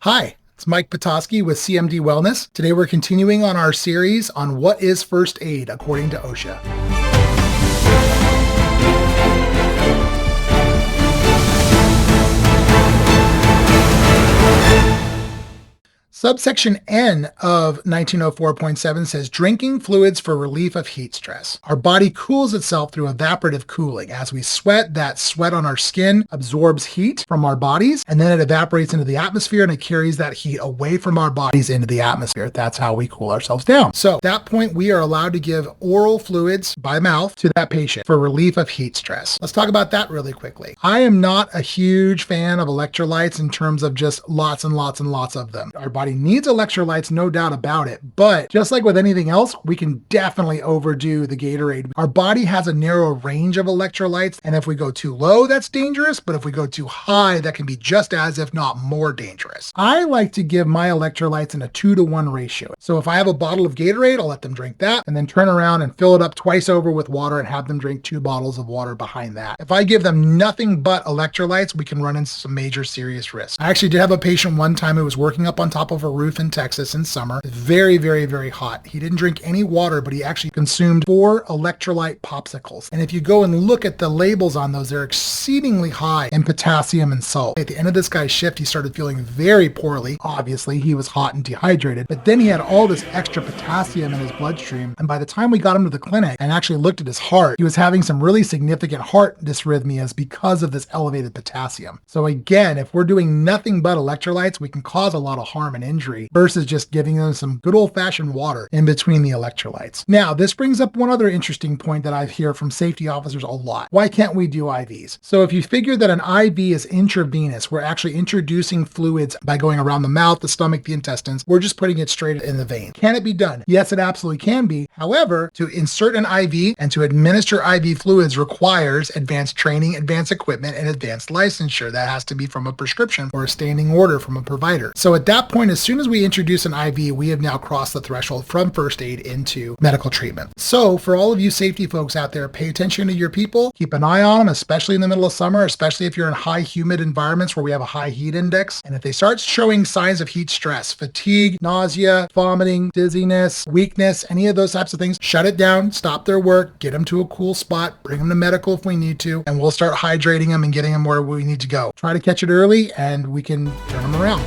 Hi, it's Mike Petoskey with CMD Wellness. Today we're continuing on our series on what is first aid according to OSHA. Subsection N of 1904.7 says drinking fluids for relief of heat stress. Our body cools itself through evaporative cooling. As we sweat, that sweat on our skin absorbs heat from our bodies, and then it evaporates into the atmosphere and it carries that heat away from our bodies into the atmosphere. That's how we cool ourselves down. So at that point, we are allowed to give oral fluids by mouth to that patient for relief of heat stress. Let's talk about that really quickly. I am not a huge fan of electrolytes in terms of just lots and lots and lots of them. Our body needs electrolytes, no doubt about it, but just like with anything else, we can definitely overdo the Gatorade. Our body has a narrow range of electrolytes, and if we go too low, that's dangerous, but if we go too high, that can be just as, if not more dangerous. I like to give my electrolytes in a 2-to-1 ratio. So if I have a bottle of Gatorade, I'll let them drink that, and then turn around and fill it up twice over with water and have them drink 2 bottles of water behind that. If I give them nothing but electrolytes, we can run into some major serious risks. I actually did have a patient one time who was working up on top of a roof in Texas in summer. Very, very, very hot. He didn't drink any water, but he actually consumed 4 electrolyte popsicles. And if you go and look at the labels on those, they're exceedingly high in potassium and salt. At the end of this guy's shift, he started feeling very poorly. Obviously, he was hot and dehydrated, but then he had all this extra potassium in his bloodstream. And by the time we got him to the clinic and actually looked at his heart, he was having some really significant heart dysrhythmias because of this elevated potassium. So again, if we're doing nothing but electrolytes, we can cause a lot of harm and injury versus just giving them some good old-fashioned water in between the electrolytes. Now, this brings up one other interesting point that I hear from safety officers a lot. Why can't we do IVs? So if you figure that an IV is intravenous, we're actually introducing fluids by going around the mouth, the stomach, the intestines. We're just putting it straight in the vein. Can it be done? Yes, it absolutely can be. However, to insert an IV and to administer IV fluids requires advanced training, advanced equipment, and advanced licensure. That has to be from a prescription or a standing order from a provider. So at that point, as soon as we introduce an IV, we have now crossed the threshold from first aid into medical treatment. So for all of you safety folks out there, pay attention to your people, keep an eye on them, especially in the middle of summer, especially if you're in high humid environments where we have a high heat index. And if they start showing signs of heat stress, fatigue, nausea, vomiting, dizziness, weakness, any of those types of things, shut it down, stop their work, get them to a cool spot, bring them to medical if we need to, and we'll start hydrating them and getting them where we need to go. Try to catch it early and we can turn them around.